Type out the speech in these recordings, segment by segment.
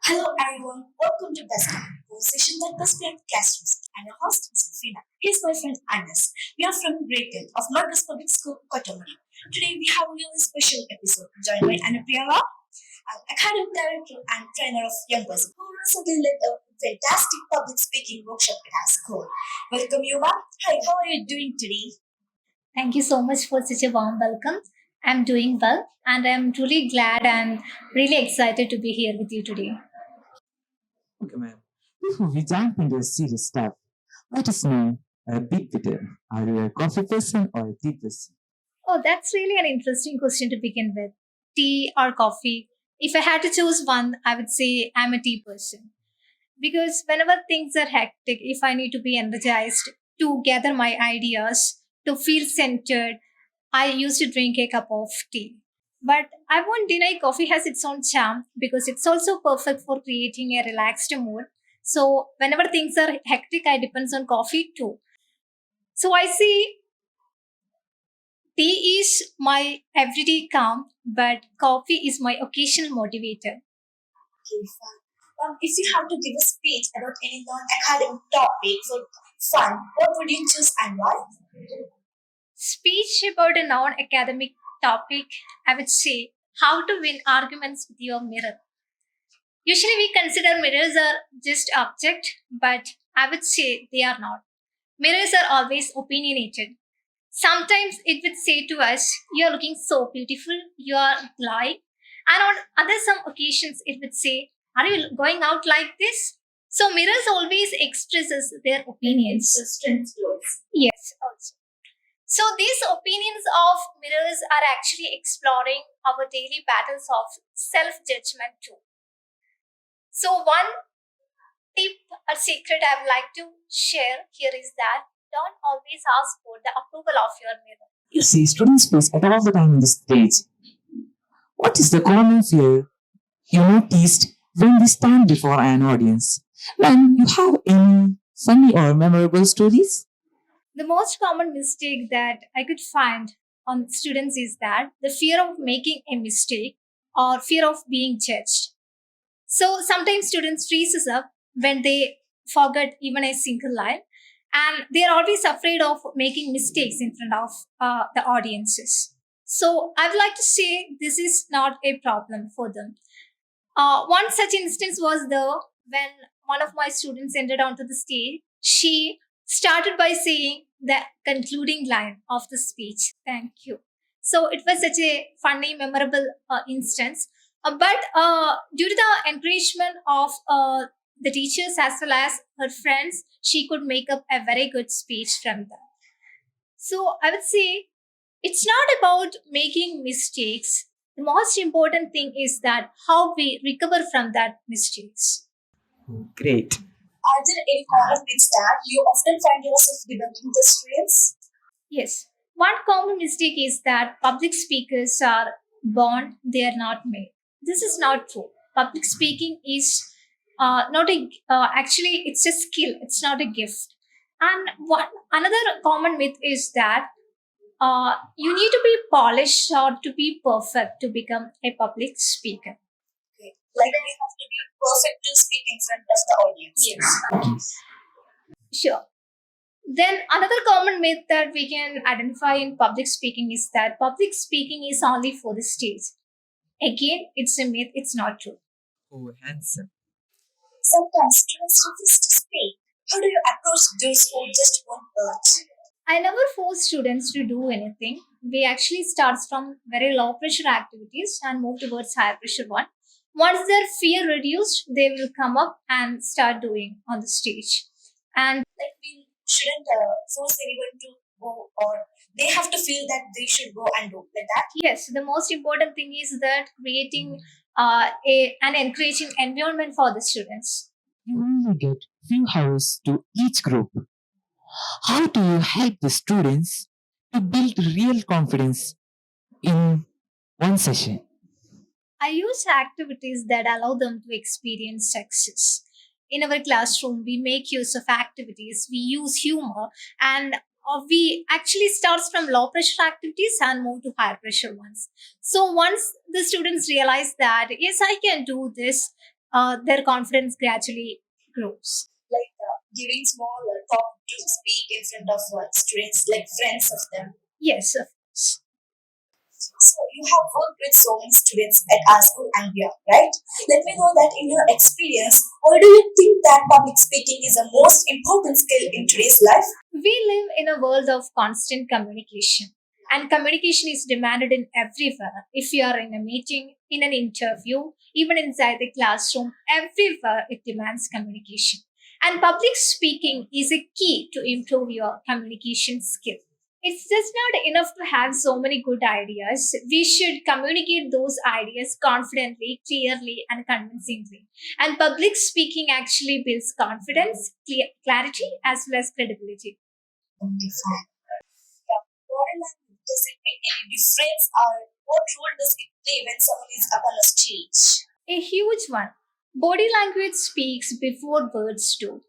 Hello everyone, welcome to Best Conversation that must be classrooms. I'm your host, Safina. Here's my friend Agnes. We are from grade 10 of Marcus Public School, Kotomari. Today we have a really special episode joined by Anupriya, an academic director and trainer of young person who recently led a fantastic public speaking workshop at our school. Welcome Yuva. Hi, how are you doing today? Thank you so much for such a warm welcome. I'm doing well and I'm truly glad and really excited to be here with you today. Okay, ma'am. Before we jump into the serious stuff, let us know a bit better. Are you a coffee person or a tea person? Oh, that's really an interesting question to begin with. Tea or coffee? If I had to choose one, I would say I'm a tea person. Because whenever things are hectic, if I need to be energized to gather my ideas, to feel centered, I used to drink a cup of tea. But I won't deny coffee has its own charm because it's also perfect for creating a relaxed mood. So whenever things are hectic, I depends on coffee too. So I see tea is my everyday calm, but coffee is my occasional motivator. Okay, fine. If you have to give a speech about any non-academic topic for fun, what would you choose and why? Speech about a non-academic topic, I would say how to win arguments with your mirror. Usually we consider mirrors are just object, but I would say they are not. Mirrors are always opinionated. Sometimes it would say to us, "You're looking so beautiful, you're glowing." And on other some occasions it would say, "Are you going out like this?" So mirrors always expresses their opinions. The strength clothes. Yes, also. So these opinions of mirrors are actually exploring our daily battles of self-judgment too. So one tip or secret I would like to share here is that don't always ask for the approval of your mirror. You see students face at all the time on the stage. What is the common fear you noticed when they stand before an audience? When you have any funny or memorable stories? The most common mistake that I could find on students is that the fear of making a mistake or fear of being judged. So sometimes students freezes up when they forget even a single line, and they are always afraid of making mistakes in front of the audiences. So I would like to say this is not a problem for them. One such instance was the when one of my students entered onto the stage. She started by saying the concluding line of the speech. Thank you. So it was such a funny, memorable instance. But due to the encouragement of the teachers as well as her friends, she could make up a very good speech from that. So I would say it's not about making mistakes. The most important thing is that how we recover from that mistakes. Great. Are there any common myths that you often find yourself debunking the streets? Yes. One common mistake is that public speakers are born, they are not made. This is not true. Public speaking is not a, actually, it's a skill, it's not a gift. And another common myth is that you need to be polished or to be perfect to become a public speaker. Okay. Like we have to be perfect to speak in front of the audience. Yes. Yes. Sure. Then another common myth that we can identify in public speaking is that public speaking is only for the stage. Again, it's a myth, it's not true. Oh, handsome. Sometimes students refuse to speak. How do you approach those who just want words? I never force students to do anything. We actually start from very low pressure activities and move towards higher pressure one. Once their fear reduced, they will come up and start doing on the stage. And Like we shouldn't force anyone to go, or they have to feel that they should go and do like that. yes, the most important thing is that creating an encouraging environment for the students. You only get few hours to each group. How do you help the students to build real confidence in one session? I use activities that allow them to experience success. In our classroom, we make use of activities, we use humor, and we actually starts from low pressure activities and move to higher pressure ones. So once the students realize that, yes, I can do this, their confidence gradually grows. Like giving small talk to speak in front of students, like friends of them. Yes, of course. So you have worked with so many students at our school and beyond, right? Let me know that in your experience, why do you think that public speaking is the most important skill in today's life? We live in a world of constant communication, and communication is demanded in everywhere. If you are in a meeting, in an interview, even inside the classroom, everywhere it demands communication. And public speaking is a key to improve your communication skill. It's just not enough to have so many good ideas. We should communicate those ideas confidently, clearly, and convincingly. And public speaking actually builds confidence, clarity, as well as credibility. Okay, fine. Yeah. Body language, does it make any difference, or what role does it play when someone is up on a stage? A huge one. Body language speaks before words do.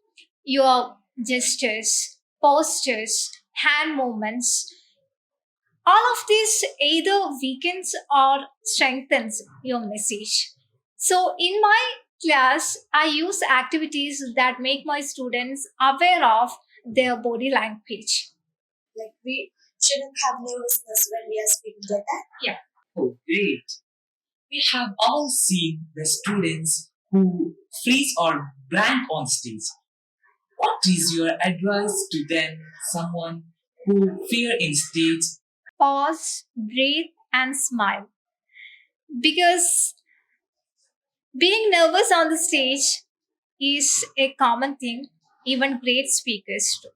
Your gestures, postures, hand movements, all of this either weakens or strengthens your message. So, in my class, I use activities that make my students aware of their body language. Like we shouldn't have nervousness when we are speaking like that. Yeah. Oh, great. We have all seen the students who freeze or blank on stage. What is your advice to them, someone who fear in stage? Pause, breathe, and smile. Because being nervous on the stage is a common thing, even great speakers do.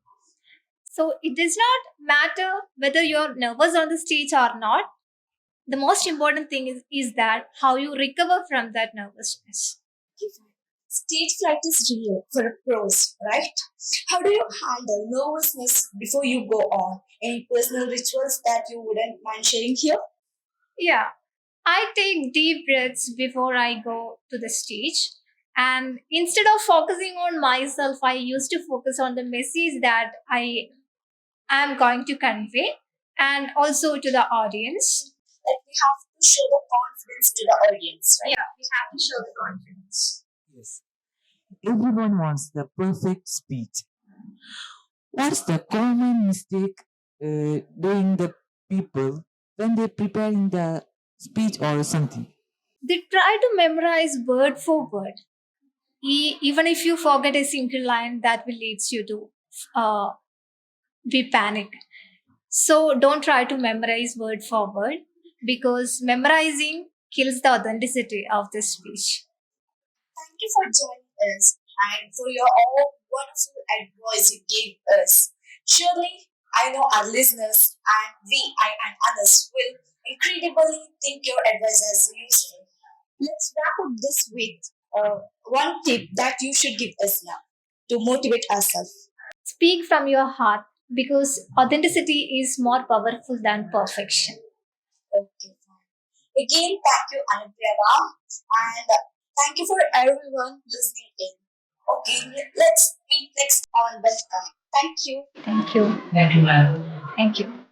So it does not matter whether you're nervous on the stage or not. The most important thing is that how you recover from that nervousness. Okay, fine. Stage fright is real for pros, right? How do you handle nervousness before you go on? Any personal rituals that you wouldn't mind sharing here? Yeah, I take deep breaths before I go to the stage. And instead of focusing on myself, I used to focus on the message that I am going to convey and also to the audience. Like we have to show the confidence to the audience, right? Yeah, we have to show the confidence. Yes. Everyone wants the perfect speech. What's the common mistake doing the people when they're preparing the speech or something? They try to memorize word for word. Even if you forget a single line, that will leads you to uh, be panic. So don't try to memorize word for word because memorizing kills the authenticity of the speech. Thank you for joining us and for your all wonderful advice you gave us. Surely, I know our listeners and I and others will incredibly think your advice as useful. Let's wrap up this with one tip that you should give us now to motivate ourselves. Speak from your heart because authenticity is more powerful than perfection. Okay, fine. Again, thank you, Anupriya, and thank you for everyone listening in. Okay, let's meet next on West. Thank you. Thank you. Thank you, ma'am. Thank you.